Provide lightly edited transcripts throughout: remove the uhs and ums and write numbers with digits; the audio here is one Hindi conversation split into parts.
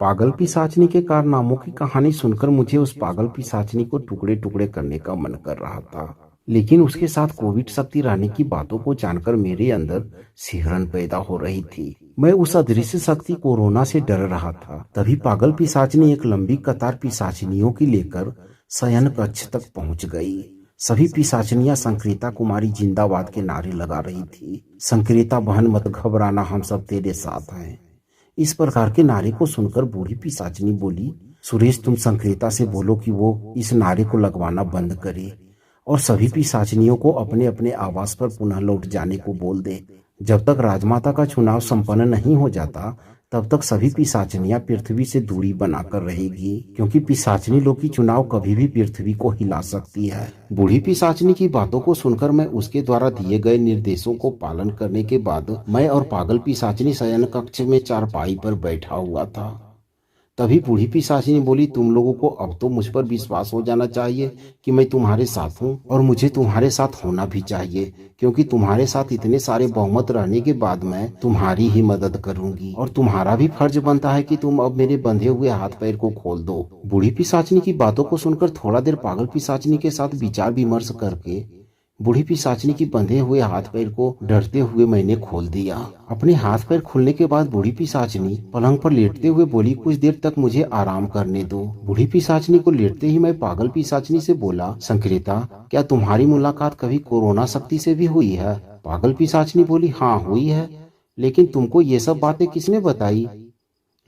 पागल पिशाचनी के कारनामों की कहानी सुनकर मुझे उस पागल पिशाचनी को टुकड़े टुकड़े करने का मन कर रहा था। लेकिन उसके साथ कोविड शक्ति रहने की बातों को जानकर मेरे अंदर सिहरन पैदा हो रही थी। मैं उस अदृश्य शक्ति कोरोना से डर रहा था। तभी पागल पिशाचनी एक लंबी कतार पिशाचनियों की लेकर शयन कक्ष तक पहुंच गई। सभी पिशाचनियां संक्रीता कुमारी जिंदाबाद के नारे लगा रही थी। संक्रीता बहन मत घबराना, हम सब तेरे साथ हैं। इस प्रकार के नारे को सुनकर बूढ़ी पिशाचनी बोली, सुरेश तुम संक्रीता से बोलो कि वो इस नारे को लगवाना बंद करे और सभी पिशाचनियों को अपने अपने आवास पर पुनः लौट जाने को बोल दे। जब तक राजमाता का चुनाव संपन्न नहीं हो जाता तब तक सभी पिशाचनियां पृथ्वी से दूरी बनाकर रहेगी, क्योंकि पिशाचनी लोग की चुनाव कभी भी पृथ्वी को हिला सकती है। बूढ़ी पिशाचनी की बातों को सुनकर मैं उसके द्वारा दिए गए निर्देशों को पालन करने के बाद मैं और पागल पिशाचनी शयन कक्ष में चारपाई पर बैठा हुआ था। तभी बूढ़ी पिशाचिनी बोली, तुम लोगों को अब तो मुझ पर विश्वास हो जाना चाहिए कि मैं तुम्हारे साथ हूँ और मुझे तुम्हारे साथ होना भी चाहिए, क्योंकि तुम्हारे साथ इतने सारे बहुमत रहने के बाद मैं तुम्हारी ही मदद करूंगी और तुम्हारा भी फर्ज बनता है कि तुम अब मेरे बंधे हुए हाथ पैर को खोल दो। बूढ़ी पिशाचिनी की बातों को सुनकर थोड़ा देर पागल पिशाचिनी के साथ विचार विमर्श करके बूढ़ी पिशाचिनी की बंधे हुए हाथ पैर को डरते हुए मैंने खोल दिया। अपने हाथ पैर खुलने के बाद बूढ़ी पिशाचिनी पलंग पर लेटते हुए बोली, कुछ देर तक मुझे आराम करने दो। बूढ़ी पिशाचिनी को लेटते ही मैं पागल पिशाचिनी से बोला, संक्रीता क्या तुम्हारी मुलाकात कभी कोरोना शक्ति से भी हुई है? पागल पिशाचिनी बोली, हाँ हुई है, लेकिन तुमको ये सब बातें किसने बताई?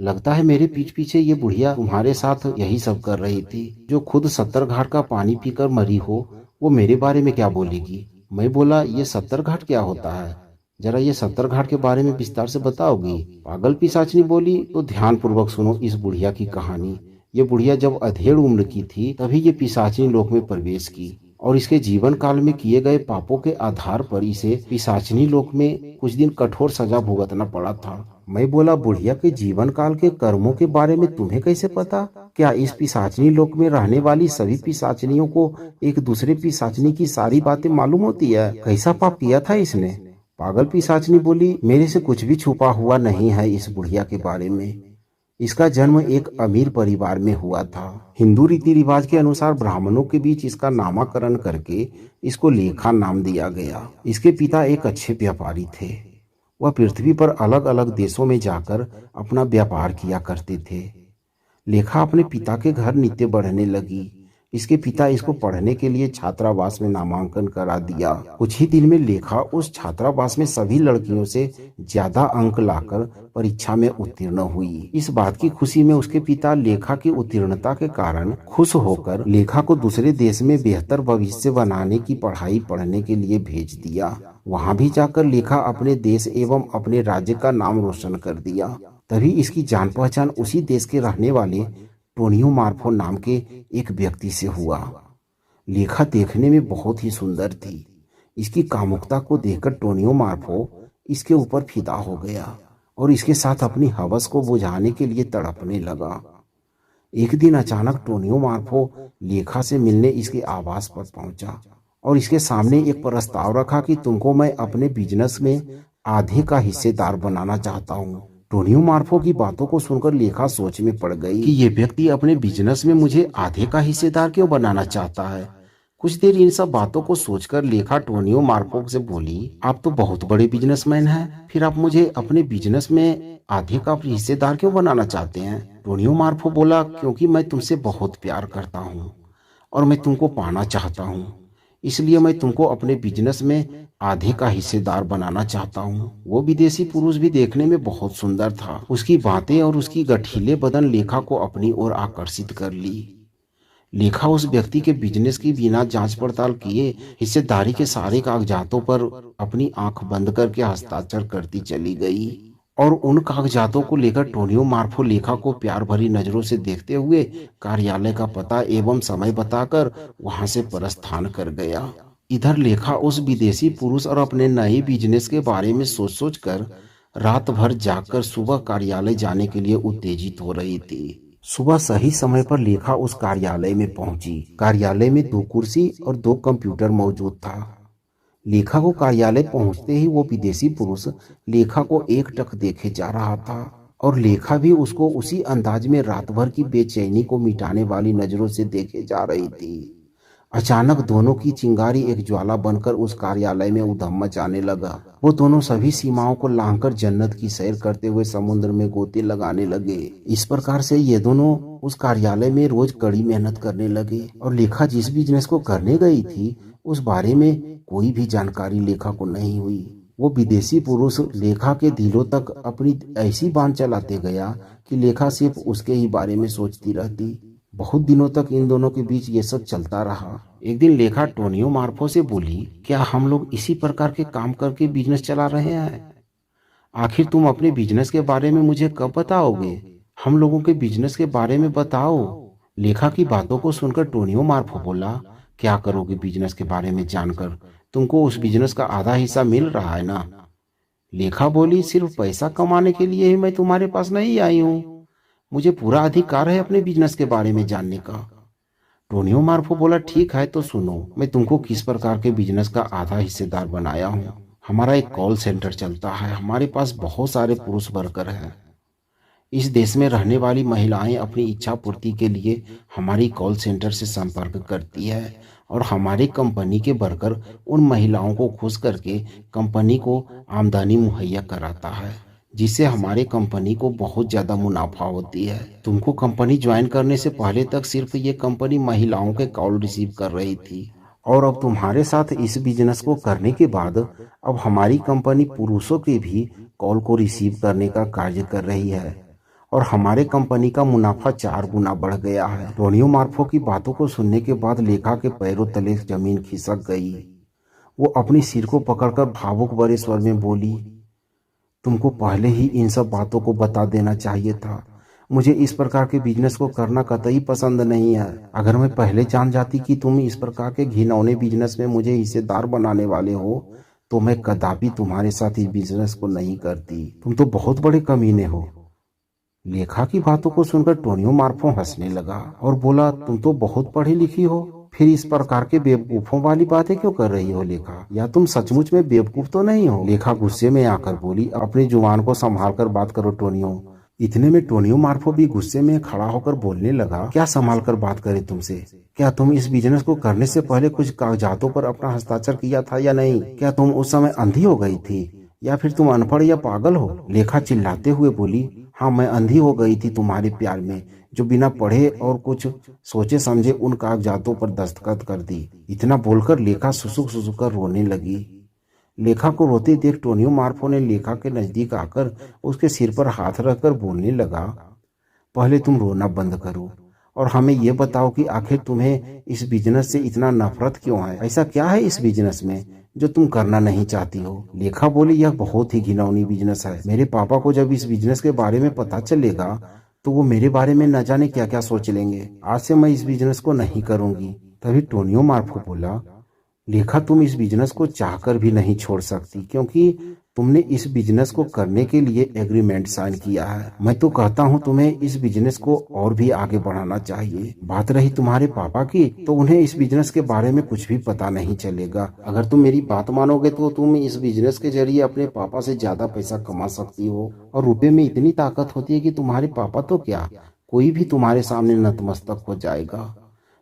लगता है मेरे पीठ पीछे ये बुढ़िया तुम्हारे साथ यही सब कर रही थी। जो खुद 70 घाट का पानी पीकर मरी हो वो मेरे बारे में क्या बोलेगी? मैं बोला, ये 70 घाट क्या होता है? जरा ये 70 घाट के बारे में विस्तार से बताओगी? पागल पिशाचिनी बोली, तो ध्यान पूर्वक सुनो इस बुढ़िया की कहानी। ये बुढ़िया जब अधेड़ उम्र की थी तभी ये पिशाचिनी लोक में प्रवेश की और इसके जीवन काल में किए गए पापों के आधार पर इसे पिशाचिनी लोक में कुछ दिन कठोर सजा भुगतना पड़ा था। मैं बोला, बुढ़िया के जीवन काल के कर्मों के बारे में तुम्हें कैसे पता? क्या इस पिशाचिनी लोक में रहने वाली सभी पिशाचिनियों को एक दूसरे पिशाचिनी की सारी बातें मालूम होती है? कैसा पाप किया था इसने? पागल पिशाचिनी बोली, मेरे से कुछ भी छुपा हुआ नहीं है इस बुढ़िया के बारे में। इसका जन्म एक अमीर परिवार में हुआ था। हिंदू रीति रिवाज के अनुसार ब्राह्मणों के बीच इसका नामकरण करके इसको लेखा नाम दिया गया। इसके पिता एक अच्छे व्यापारी थे। वह पृथ्वी पर अलग अलग देशों में जाकर अपना व्यापार किया करते थे। लेखा अपने पिता के घर नित्य बढ़ने लगी। इसके पिता इसको पढ़ने के लिए छात्रावास में नामांकन करा दिया। कुछ ही दिन में लेखा उस छात्रावास में सभी लड़कियों से ज्यादा अंक लाकर परीक्षा में उत्तीर्ण हुई। इस बात की खुशी में उसके पिता लेखा की उत्तीर्णता के कारण खुश होकर लेखा को दूसरे देश में बेहतर भविष्य बनाने की पढ़ाई पढ़ने के लिए भेज दिया। वहां भी जाकर लेखा अपने देश एवं अपने राज्य का नाम रोशन कर दिया। तभी इसकी जान पहचान उसी देश के रहने वाले टोनियो मार्फो नाम के एक व्यक्ति से हुआ। लेखा देखने में बहुत ही सुंदर थी। इसकी कामुकता को देखकर टोनियो मार्फो इसके ऊपर फिदा हो गया और इसके साथ अपनी हवस को बुझाने के लिए तड़पने लगा। एक दिन अचानक टोनियो मार्फो लेखा से मिलने इसके आवास पर पहुंचा और इसके सामने एक प्रस्ताव रखा कि तुमको मैं अपने बिजनेस में आधे का हिस्सेदार बनाना चाहता हूँ। टोनियो मार्फो की बातों को सुनकर लेखा सोच में पड़ गई कि ये व्यक्ति अपने बिजनेस में मुझे आधे का हिस्सेदार क्यों बनाना चाहता है। कुछ देर इन सब बातों को सोचकर लेखा टोनियो मार्फो से बोली, आप तो बहुत बड़े बिजनेसमैन हैं, फिर आप मुझे अपने बिजनेस में आधे का हिस्सेदार क्यों बनाना चाहते हैं? टोनियो मार्फो बोला, क्योंकि मैं तुमसे बहुत प्यार करता हूँ और मैं तुमको पाना चाहता हूँ, इसलिए मैं तुमको अपने बिजनेस में आधे का हिस्सेदार बनाना चाहता हूँ। वो विदेशी पुरुष भी देखने में बहुत सुंदर था। उसकी बातें और उसकी गठीले बदन लेखा को अपनी ओर आकर्षित कर ली। लेखा उस व्यक्ति के बिजनेस की बिना जांच पड़ताल किए हिस्सेदारी के सारे कागजातों पर अपनी आंख बंद करके हस्ताक्षर करती चली गई और उन कागजातों को लेकर टोनियो मार्फो लेखा को प्यार भरी नजरों से देखते हुए कार्यालय का पता एवं समय बताकर वहां से प्रस्थान कर गया। इधर लेखा उस विदेशी पुरुष और अपने नए बिजनेस के बारे में सोच सोच कर रात भर जागकर सुबह कार्यालय जाने के लिए उत्तेजित हो रही थी। सुबह सही समय पर लेखा उस कार्यालय में पहुंची। कार्यालय में 2 कुर्सी और 2 कंप्यूटर मौजूद था। लेखा को कार्यालय पहुंचते ही वो विदेशी पुरुष लेखा को एकटक देखे जा रहा था और लेखा भी उसको उसी अंदाज में रात भर की बेचैनी को मिटाने वाली नजरों से देखे जा रही थी। अचानक दोनों की चिंगारी एक ज्वाला बनकर उस कार्यालय में उधम मचाने लगा। वो दोनों सभी सीमाओं को लांघकर जन्नत की सैर करते हुए समुद्र में गोते लगाने लगे। इस प्रकार से ये दोनों उस कार्यालय में रोज कड़ी मेहनत करने लगे और लेखा जिस बिजनेस को करने गई थी उस बारे में कोई भी जानकारी लेखा को नहीं हुई। वो विदेशी पुरुष लेखा के दिलों तक अपनी ऐसी बांध चलाते गया कि लेखा सिर्फ उसके ही बारे में सोचती रहती। बहुत दिनों तक इन दोनों के बीच ये सब चलता रहा। एक दिन लेखा टोनियो मार्फो से बोली, क्या हम लोग इसी प्रकार के काम करके बिजनेस चला रहे हैं? आखिर तुम अपने बिजनेस के बारे में मुझे कब बताओगे? हम लोगों के बिजनेस के बारे में बताओ। लेखा की बातों को सुनकर टोनियो मार्फो बोला, क्या करोगे बिजनेस के बारे में जानकर? तुमको उस बिजनेस का आधा हिस्सा मिल रहा है ना? लेखा बोली, सिर्फ पैसा कमाने के लिए ही मैं तुम्हारे पास नहीं आई हूँ। मुझे पूरा अधिकार है अपने बिजनेस के बारे में जानने का। टोनियो मार्फो बोला, ठीक है तो सुनो, मैं तुमको किस प्रकार के बिजनेस का आधा हिस्सेदार बनाया हूँ। हमारा एक कॉल सेंटर चलता है। हमारे पास बहुत सारे पुरुष वर्कर हैं। इस देश में रहने वाली महिलाएं अपनी इच्छा पूर्ति के लिए हमारी कॉल सेंटर से संपर्क करती है और हमारी कंपनी के वर्कर उन महिलाओं को खुश करके कंपनी को आमदनी मुहैया कराता है, जिससे हमारे कंपनी को बहुत ज़्यादा मुनाफा होती है। तुमको कंपनी ज्वाइन करने से पहले तक सिर्फ ये कंपनी महिलाओं के कॉल रिसीव कर रही थी और अब तुम्हारे साथ इस बिजनेस को करने के बाद अब हमारी कंपनी पुरुषों के भी कॉल को रिसीव करने का कार्य कर रही है और हमारे कंपनी का मुनाफा 4 गुना बढ़ गया है। टोनियो मार्फो की बातों को सुनने के बाद लेखा के पैरों तले जमीन खिसक गई। वो अपनी सिर को पकड़कर भावुक भरे स्वर में बोली, तुमको पहले ही इन सब बातों को बता देना चाहिए था। मुझे इस प्रकार के बिजनेस को करना कतई पसंद नहीं है। अगर मैं पहले जान जाती कि तुम इस प्रकार के घिनौने बिजनेस में मुझे हिस्सेदार बनाने वाले हो तो मैं कदापि तुम्हारे साथ इस बिजनेस को नहीं करती। तुम तो बहुत बड़े कमीने हो। लेखा की बातों को सुनकर टोनियो मार्फो हंसने लगा और बोला, तुम तो बहुत पढ़ी लिखी हो, फिर इस प्रकार के बेवकूफों वाली बातें क्यों कर रही हो लेखा? या तुम सचमुच में बेवकूफ तो नहीं हो? लेखा गुस्से में आकर बोली, अपनी जुबान को संभाल कर बात करो टोनियो। इतने में टोनियो मार्फो भी गुस्से में खड़ा होकर बोलने लगा, क्या संभाल कर बात करे तुमसे? क्या तुम इस बिजनेस को करने से पहले कुछ कागजातों पर अपना हस्ताक्षर किया था या नहीं? क्या तुम उस समय अंधी हो गई थी या फिर तुम अनपढ़ या पागल हो? लेखा चिल्लाते हुए बोली, हाँ मैं अंधी हो गई थी तुम्हारे प्यार में, जो बिना पढ़े और कुछ सोचे समझे उन कागजातों पर दस्तखत कर दी। इतना बोलकर लेखा सुसुक सुसुक कर रोने लगी। लेखा को रोते देख टोनियो मार्फो ने लेखा के नजदीक आकर उसके सिर पर हाथ रखकर बोलने लगा, पहले तुम रोना बंद करो और हमें ये बताओ कि आखिर तुम्हें इस बिजनेस से इतना नफरत क्यों है? ऐसा क्या है इस बिजनेस में जो तुम करना नहीं चाहती हो? लेखा बोली, यह बहुत ही घिनौनी बिजनेस है। मेरे पापा को जब इस बिजनेस के बारे में पता चलेगा तो वो मेरे बारे में न जाने क्या क्या सोच लेंगे। आज से मैं इस बिजनेस को नहीं करूंगी। तभी टोनियो मार्फो बोला, लेखा तुम इस बिजनेस को चाहकर भी नहीं छोड़ सकती क्योंकि तुमने इस बिजनेस को करने के लिए एग्रीमेंट साइन किया है। मैं तो कहता हूँ तुम्हें इस बिजनेस को और भी आगे बढ़ाना चाहिए। बात रही तुम्हारे पापा की, तो उन्हें इस बिजनेस के बारे में कुछ भी पता नहीं चलेगा। अगर तुम मेरी बात मानोगे तो तुम इस बिजनेस के जरिए अपने पापा से ज्यादा पैसा कमा सकती हो और रुपए में इतनी ताकत होती है कि तुम्हारे पापा तो क्या, कोई भी तुम्हारे सामने नतमस्तक हो जाएगा।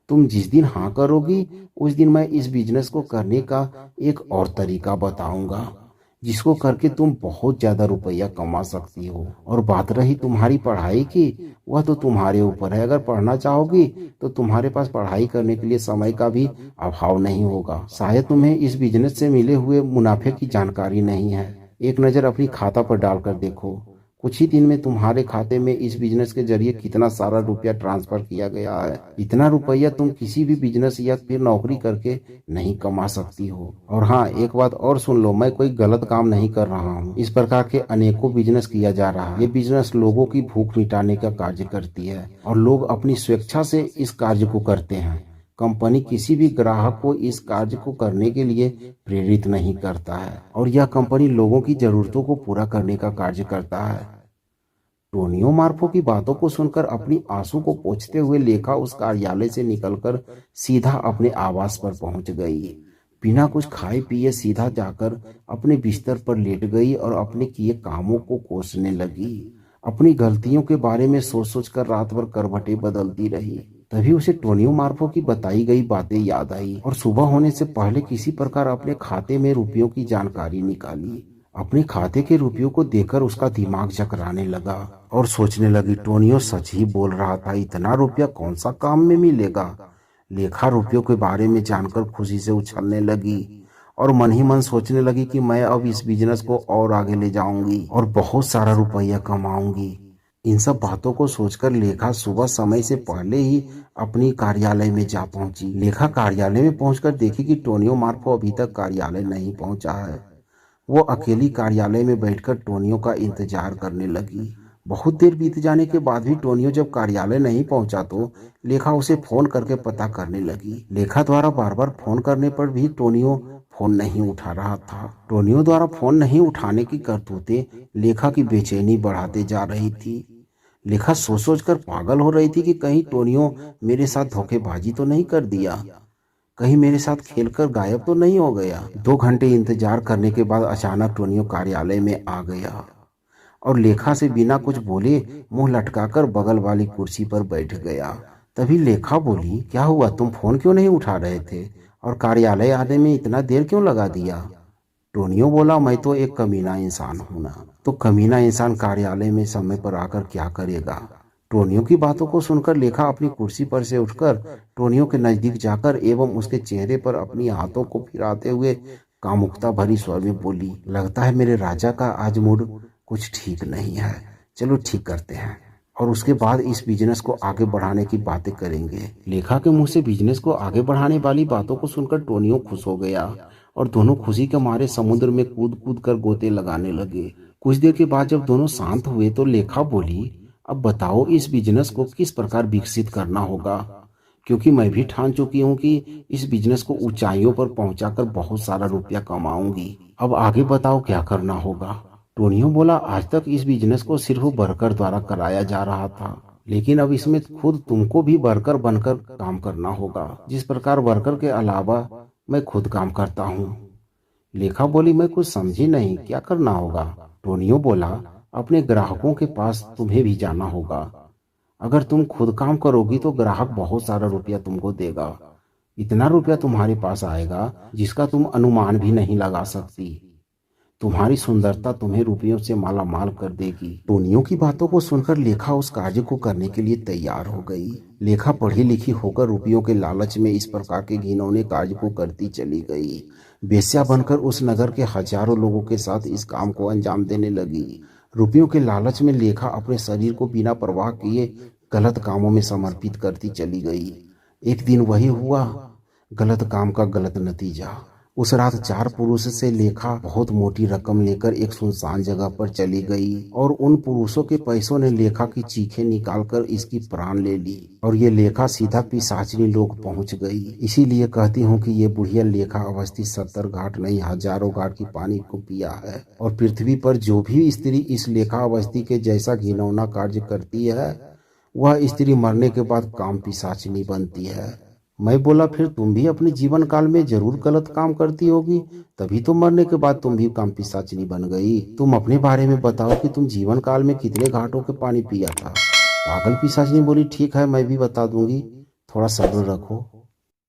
तुम जिस दिन हाँ करोगी उस दिन मैं इस बिजनेस को करने का एक और तरीका बताऊंगा जिसको करके तुम बहुत ज्यादा रुपया कमा सकती हो। और बात रही तुम्हारी पढ़ाई की, वह तो तुम्हारे ऊपर है। अगर पढ़ना चाहोगी तो तुम्हारे पास पढ़ाई करने के लिए समय का भी अभाव नहीं होगा। शायद तुम्हें इस बिजनेस से मिले हुए मुनाफे की जानकारी नहीं है। एक नज़र अपनी खाता पर डालकर देखो, कुछ ही दिन में तुम्हारे खाते में इस बिजनेस के जरिए कितना सारा रुपया ट्रांसफर किया गया है। इतना रुपया तुम किसी भी बिजनेस या फिर नौकरी करके नहीं कमा सकती हो। और हाँ, एक बात और सुन लो, मैं कोई गलत काम नहीं कर रहा हूँ। इस प्रकार के अनेकों बिजनेस किया जा रहा है। ये बिजनेस लोगों की भूख मिटाने का कार्य करती है और लोग अपनी स्वेच्छा से इस कार्य को करते हैं। कंपनी किसी भी ग्राहक को इस कार्य को करने के लिए प्रेरित नहीं करता है और यह कंपनी लोगों की जरूरतों को पूरा करने का कार्य करता है। टोनियो मार्फो की बातों को सुनकर अपनी आंसू को पोंछते हुए लेखा उस कार्यालय से निकलकर सीधा अपने आवास पर पहुंच गई। बिना कुछ खाए पिए सीधा जाकर अपने बिस्तर पर लेट गई और अपने किए कामों को कोसने लगी। अपनी गलतियों के बारे में सोच सोच कर रात भर करवटें बदलती रही। तभी उसे टोनियो मार्फो की बताई गई बातें याद आई और सुबह होने से पहले किसी प्रकार अपने खाते में रुपयों की जानकारी निकाली। अपने खाते के रुपयों को देखकर उसका दिमाग चकराने लगा और सोचने लगी, टोनियो सच ही बोल रहा था, इतना रुपया कौन सा काम में मिलेगा। लेखा रुपयों के बारे में जानकर खुशी से उछलने लगी और मन ही मन सोचने लगी कि मैं अब इस बिजनेस को और आगे ले जाऊंगी और बहुत सारा रुपया कमाऊंगी। इन सब बातों को सोचकर लेखा सुबह समय से पहले ही अपनी कार्यालय में जा पहुंची। लेखा कार्यालय में पहुंचकर देखी कि टोनियो मार्फो अभी तक कार्यालय नहीं पहुंचा है। वो अकेली कार्यालय में बैठकर टोनियो का इंतजार करने लगी। बहुत देर बीत जाने के बाद भी टोनियो जब कार्यालय नहीं पहुंचा तो लेखा उसे फोन करके पता करने लगी। लेखा द्वारा बार बार फोन करने पर भी टोनियो फोन नहीं उठा रहा था। टोनियो द्वारा फोन नहीं उठाने की करतूतें लेखा की बेचैनी बढ़ाते जा रही थी। लेखा सोच सोच कर पागल हो रही थी कि कहीं टोनियो मेरे साथ धोखेबाजी तो नहीं कर दिया, कहीं मेरे साथ खेलकर गायब तो नहीं हो गया। 2 घंटे इंतजार करने के बाद अचानक टोनियो कार्यालय में आ गया और लेखा से बिना कुछ बोले मुंह लटकाकर बगल वाली कुर्सी पर बैठ गया। तभी लेखा बोली, क्या हुआ, तुम फोन क्यों नहीं उठा रहे थे और कार्यालय आने में इतना देर क्यों लगा दिया। टोनियो बोला, मैं तो एक कमीना इंसान हूं ना। तो कमीना इंसान कार्यालय में समय पर आकर क्या करेगा। टोनियो की बातों को सुनकर लेखा अपनी कुर्सी पर से उठकर टोनियो के नजदीक जाकर एवं उसके चेहरे पर अपनी हाथों को फिराते हुए कामुकता भरी स्वर में बोली, लगता है मेरे राजा का आज मूड कुछ ठीक नहीं है, चलो ठीक करते हैं और उसके बाद इस बिजनेस को आगे बढ़ाने की बातें करेंगे। लेखा के मुंह से बिजनेस को आगे बढ़ाने वाली बातों को सुनकर टोनियो खुश हो गया और दोनों खुशी के मारे समुद्र में कूद कूद कर गोते लगाने लगे। कुछ देर के बाद जब दोनों शांत हुए तो लेखा बोली, अब बताओ इस बिजनेस को किस प्रकार विकसित करना होगा, क्योंकि मैं भी ठान चुकी हूँ कि इस बिजनेस को ऊंचाइयों पर पहुंचाकर बहुत सारा रुपया कमाऊंगी। अब आगे बताओ क्या करना होगा। टोनियो बोला, आज तक इस बिजनेस को सिर्फ वर्कर द्वारा कराया जा रहा था, लेकिन अब इसमें खुद तुमको भी वर्कर बनकर काम करना होगा, जिस प्रकार वर्कर के अलावा मैं खुद काम करता हूँ। लेखा बोली, मैं कुछ समझी नहीं, क्या करना होगा। टोनियो बोला, अपने ग्राहकों के पास तुम्हें भी जाना होगा। अगर तुम खुद काम करोगी तो ग्राहक बहुत सारा रुपया तुमको देगा, इतना रुपया तुम्हारे पास आएगा जिसका तुम अनुमान भी नहीं लगा सकती। तुम्हारी सुंदरता तुम्हें रुपयों से माला माल कर देगी। टोनियो की बातों को सुनकर लेखा उस कार्य को करने के लिए तैयार हो गई। लेखा पढ़ी लिखी होकर रुपयों के लालच में इस प्रकार के घिनौने कार्य को करती चली गई। बेश्या बनकर उस नगर के हजारों लोगों के साथ इस काम को अंजाम देने लगी। रुपयों के लालच में लेखा अपने शरीर को बिना परवाह किए गलत कामों में समर्पित करती चली गई। एक दिन वही हुआ, गलत काम का गलत नतीजा। उस रात 4 पुरुष से लेखा बहुत मोटी रकम लेकर एक सुनसान जगह पर चली गई और उन पुरुषों के पैसों ने लेखा की चीखें निकालकर इसकी प्राण ले ली और ये लेखा सीधा पिशाचिनी लोग पहुंच गई। इसीलिए कहती हूँ कि ये बुढ़िया लेखा अवस्थी 70 घाट नहीं हजारों घाट की पानी को पिया है और पृथ्वी पर जो भी स्त्री इस लेखा अवस्थी के जैसा घिनौना कार्य करती है वह स्त्री मरने के बाद काम पिशाचिनी बनती है। मैं बोला, फिर तुम भी अपने जीवन काल में जरूर गलत काम करती होगी, तभी तो मरने के बाद तुम भी काम पिशाचिनी बन गई। तुम अपने बारे में बताओ कि तुम जीवन काल में कितने घाटों के पानी पिया था। पागल पिशाचिनी बोली, ठीक है मैं भी बता दूंगी, थोड़ा सब्र रखो।